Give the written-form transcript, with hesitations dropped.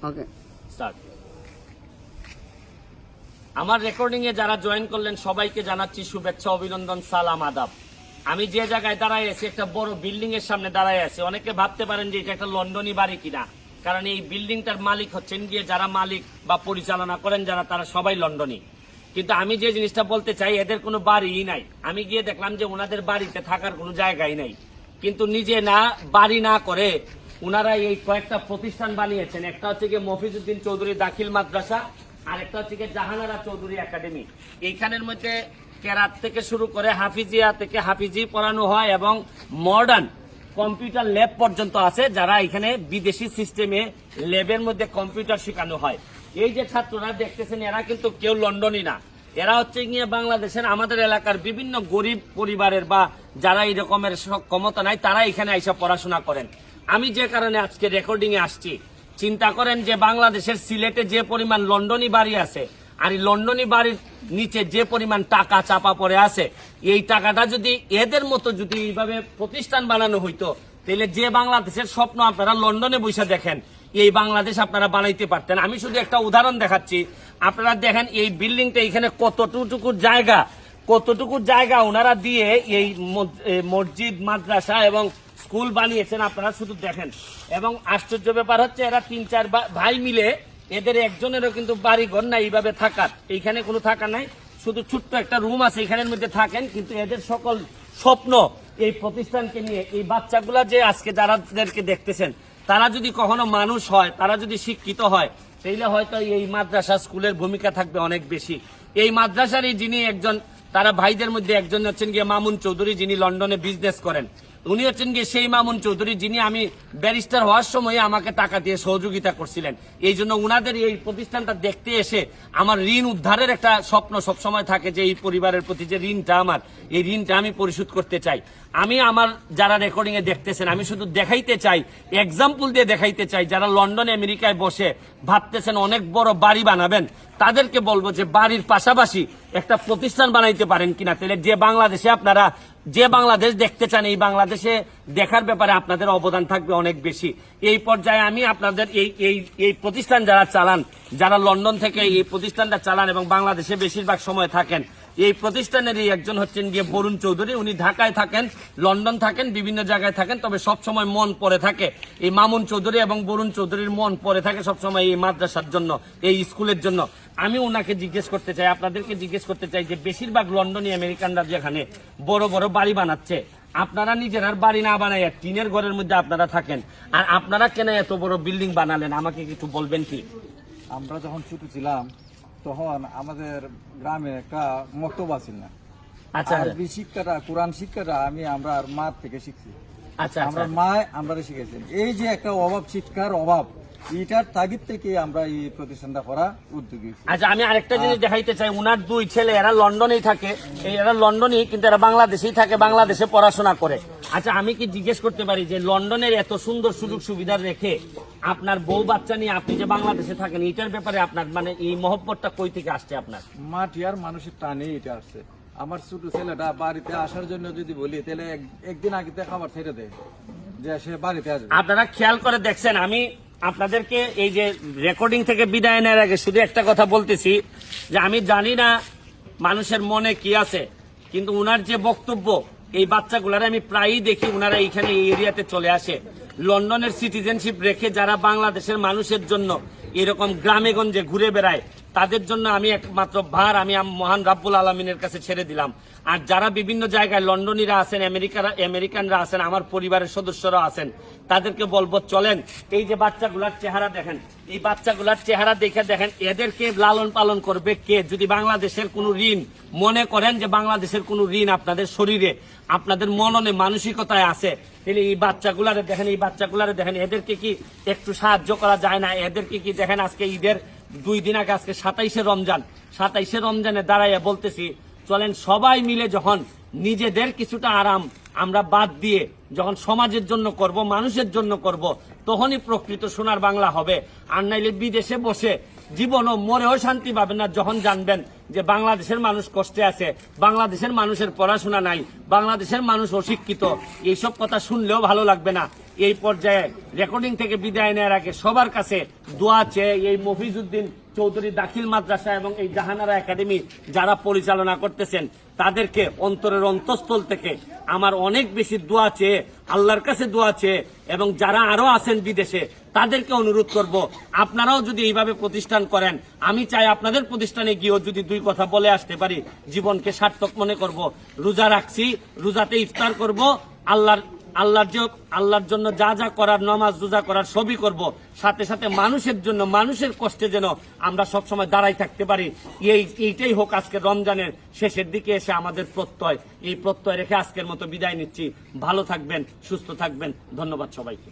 Okay start. আমার recording এ যারা join করলেন সবাইকে জানাচ্ছি শুভেচ্ছা, অভিনন্দন, সালাম, আদাব। আমি যে জায়গায় দাঁড়ায় আছি একটা বড় বিল্ডিং এর সামনে দাঁড়ায় আছি। অনেকে ভাবতে পারেন যে এটা একটা লন্ডনী বাড়ি কিনা, কারণ এই বিল্ডিংটার মালিক হচ্ছেন গিয়ে যারা মালিক বা পরিচালনা করেন যারা, তারা সবাই লন্ডনী। কিন্তু আমি যে জিনিসটা বলতে চাই, এদের কোনো বাড়িই নাই। আমি গিয়ে দেখলাম যে ওনাদের বাড়িতে থাকার কোনো জায়গাই নাই। কিন্তু নিজে না বাড়ি না করে ওনারা এই কয়েকটা প্রতিষ্ঠান বানিয়েছেন। একটা হচ্ছে গিয়ে মফিজউদ্দিন চৌধুরী দাখিল মাদ্রাসা, আর একটা হচ্ছে গিয়ে জাহানারা চৌধুরী একাডেমি। এইখানের মধ্যে কেরাত থেকে শুরু করে হাফিজিয়া থেকে হাফিজি পড়ানো হয় এবং মডার্ন কম্পিউটার ল্যাব পর্যন্ত আছে, যারা এখানে বিদেশি সিস্টেমে ল্যাবের মধ্যে কম্পিউটার শেখানো হয়। এই যে ছাত্ররা দেখতেছেন এরা কিন্তু কেউ লন্ডনই না, এরা হচ্ছে গিয়ে বাংলাদেশের আমাদের এলাকার বিভিন্ন গরিব পরিবারের বা যারা এই রকমের ক্ষমতা নাই, তারা এখানে এসে পড়াশোনা করেন। আমি যে কারণে আজকে রেকর্ডিং এ আসছি, চিন্তা করেন যে বাংলাদেশের সিলেটে যে পরিমাণ লন্ডনী বাড়ি আছে, আর এই লন্ডনী বাড়ির নিচে যে পরিমাণ টাকা চাপা পড়ে আছে, এই টাকাটা যদি এদের মতো যদি এইভাবে প্রতিষ্ঠান বানানো হইতো, তাহলে যে বাংলাদেশের স্বপ্ন আপনারা লন্ডনে বসে দেখেন, এই বাংলাদেশ আপনারা বানাইতে পারতেন। আমি শুধু একটা উদাহরণ দেখাচ্ছি। আপনারা দেখেন এই বিল্ডিংটা এখানে কতটুকু জায়গা ওনারা দিয়ে এই মসজিদ, মাদ্রাসা এবং স্কুল বানিয়েছেন, আপনারা শুধু দেখেন। এবং আশ্চর্য ব্যাপার হচ্ছে এরা 3-4 ভাই মিলে, এদের একজনেরও কিন্তু বাড়ি ঘর নাই এইভাবে থাকার। এইখানে কোনো থাকা নাই, শুধু ছোট্ট একটা রুম আছে, এখানের মধ্যে থাকেন। কিন্তু এদের সকল স্বপ্ন এই প্রতিষ্ঠানকে নিয়ে। এই বাচ্চাগুলা যে আজকে যারাদেরকে দেখতেছেন, তারা যদি কখনো মানুষ হয়, তারা যদি শিক্ষিত হয়, তাইলে হয়তো এই মাদ্রাসা স্কুলের ভূমিকা থাকবে অনেক বেশি। এই মাদ্রাসারই যিনি একজন, তারা ভাইদের মধ্যে একজন হচ্ছেন গিয়ে মামুন চৌধুরী, যিনি লন্ডনে বিজনেস করেন। উনি হচ্ছেন গিয়ে সেই মামুন চৌধুরী যিনি আমি ব্যারিস্টার হওয়ার সময় আমাকে টাকা দিয়ে সহযোগিতা করছিলেন। এই জন্য উনাদের এই প্রতিষ্ঠানটা দেখতে এসে আমার ঋণ উদ্ধারের একটা স্বপ্ন সবসময় থাকে, যে এই পরিবারের প্রতি যে ঋণটা আমার, এই ঋণটা আমি পরিশোধ করতে চাই। আমি আমার যারা রেকর্ডিং এ দেখতেছেন, আমি শুধু দেখাইতে চাই, এক্সাম্পল দিয়ে দেখাইতে চাই, যারা লন্ডন আমেরিকায় বসে ভাবতেছেন অনেক বড় বাড়ি বানাবেন, তাদেরকে বলবো যে বাড়ির পাশাপাশি একটা প্রতিষ্ঠান বানাইতে পারেন কিনা। তাহলে যে বাংলাদেশে আপনারা যে বাংলাদেশ দেখতে চান, এই বাংলাদেশে দেখার ব্যাপারে আপনাদের অবদান থাকবে অনেক বেশি। এই পর্যায়ে আমি আপনাদের এই প্রতিষ্ঠান যারা চালান, যারা লন্ডন থেকে এই প্রতিষ্ঠানটা চালান এবং বাংলাদেশে বেশিরভাগ সময় থাকেন, এই প্রতিষ্ঠানেরই একজন হচ্ছেন গিয়ে বরুণ চৌধুরী। উনি ঢাকায় থাকেন, লন্ডন থাকেন, বিভিন্ন জায়গায় থাকেন, তবে সবসময় মন পড়ে থাকে এই মামুন চৌধুরী এবং বরুণ চৌধুরীর মন পড়ে থাকে সবসময় এই মাদ্রাসার জন্য, এই স্কুলের জন্য। আমি ওনাকে জিজ্ঞেস করতে চাই, আপনাদেরকে জিজ্ঞেস করতে চাই, যে বেশিরভাগ লন্ডনী আমেরিকানরা যেখানে বড় বড় বাড়ি বানাচ্ছে, আপনারা নিজেরা বাড়ি না বানায় টিনের ঘরের মধ্যে আপনারা থাকেন, আর আপনারা কেন এত বড় বিল্ডিং বানালেন, আমাকে কিছু বলবেন কি? আমরা যখন ছোট ছিলাম তখন আমাদের গ্রামে একটা মক্তবা ছিল না। আচ্ছা, আরবি শিক্ষাটা, কোরআন শিক্ষাটা আমরা মার থেকে শিখছি। আচ্ছা, আমরা মা আমরা শিখেছেন। এই যে একটা অভাব, শিক্ষার অভাব, এটার তাগিদ থেকে আমরা এই প্রতিষ্ঠানটা করা উদ্যোগী। আচ্ছা, আমি আরেকটা জিনিস দেখাইতে চাই। উনার 2 ছেলে, এরা লন্ডনেই থাকে, এরা লন্ডনেই, কিন্তু এরা বাংলাদেশেই থাকে, বাংলাদেশে পড়াশোনা করে। আচ্ছা, আমি কি জিজ্ঞেস করতে পারি যে লন্ডনের এত সুন্দর সুযোগ সুবিধা রেখে আপনার বউ বাচ্চা নিয়ে আপনি যে বাংলাদেশে থাকেন, এটার ব্যাপারে আপনার মানে এই মহব্বতটা কই থেকে আসছে আপনার? মাটি আর মানুষের টানে এটা আসছে। আমার ছোট ছেলেটা বাড়িতে আসার জন্য যদি বলি, তাহলে একদিন আগে খাবার ছেড়ে দেয় যে সে বাড়িতে আসবে। আপনারা খেয়াল করে দেখছেন, আমি আপনাদেরকে এই যে রেকর্ডিং থেকে বিদায় নেওয়ার আগে শুধু একটা কথা বলতেছি, যে আমি জানি না মানুষের মনে কি আছে, কিন্তু উনার যে বক্তব্য, এই বাচ্চাগুলার আমি প্রায়ই দেখি উনারা এইখানে এই এরিয়াতে চলে আসে, লন্ডনের সিটিজেনশিপ রেখে যারা বাংলাদেশের মানুষের জন্য এরকম গ্রামে গঞ্জে ঘুরে বেড়ায়, তাদের জন্য আমি একমাত্র ভার আমি মহান রাব্বুল আলমিনের কাছে ছেড়ে দিলাম। আর যারা বিভিন্ন জায়গায় লন্ডনীরা আছেন, আমেরিকানরা আছেন, আমার পরিবারের সদস্যরা আছেন, তাদেরকে বলবো চলেন এই যে বাচ্চাগুলার চেহারা দেখেন, এই বাচ্চাগুলার চেহারা দেখে দেখেন এদেরকে লালন পালন করবে কে? যদি বাংলাদেশের কোনো ঋণ মনে করেন যে বাংলাদেশের কোনো ঋণ আপনাদের শরীরে, আপনাদের মননে, মানসিকতায় আছে, তাহলে এই বাচ্চাগুলারে দেখেন, এই বাচ্চাগুলারে দেখেন, এদেরকে কি একটু সাহায্য করা যায় না? এদেরকে কি দেখেন, আজকে ঈদের 2 দিন আগে, আজকে 27শে রমজান, 27শে রমজানে দাঁড়াইয়া বলতেছি চলেন সবাই মিলে যখন নিজেদের কিছুটা আরাম আমরা বাদ দিয়ে যখন সমাজের জন্য করব, মানুষের জন্য করব, তখনই প্রকৃত সোনার বাংলা হবে। আর নাইলে বিদেশে বসে জীবনও মরেও শান্তি পাবেন না, যখন জানবেন যে বাংলাদেশের মানুষ কষ্টে আছে, বাংলাদেশের মানুষের পড়াশোনা নাই, বাংলাদেশের মানুষ অশিক্ষিত। এইসব কথা শুনলেও ভালো লাগবে না। এই পর্যায়ে রেকর্ডিং থেকে বিদায় নেওয়ার আগে সবার কাছে দোয়া চেয়ে এই মফিজউদ্দিন চৌধুরী দাখিল মাদ্রাসা এবং এই জাহানারা একাডেমি যারা পরিচালনা করতেছেন তাদেরকে অন্তরের অন্তঃস্থল থেকে আমার অনেক বেশি দোয়া চেয়ে আল্লাহর কাছে দোয়া চেয়ে এবং যারা আরো আছেন বিদেশে তাদেরকে অনুরোধ করব, আপনারাও যদি এইভাবে প্রতিষ্ঠান করেন, আমি চাই আপনাদের প্রতিষ্ঠানে গিয়েও যদি দুই কথা বলে আসতে পারি জীবনকে সার্থক মনে করব। রোজা রাখছি, রোজাতে ইফতার করব, আল্লাহর জন্য যা যা করার, নামাজ রোজা করার সবই করব, সাথে সাথে মানুষের জন্য, মানুষের কষ্টে যেন আমরা সবসময় দাঁড়াই থাকতে পারি। এইটাই হোক আজকে রমজানের শেষের দিকে এসে আমাদের প্রত্যয়। এই প্রত্যয় রেখে আজকের মতো বিদায় নিচ্ছি। ভালো থাকবেন, সুস্থ থাকবেন। ধন্যবাদ সবাইকে।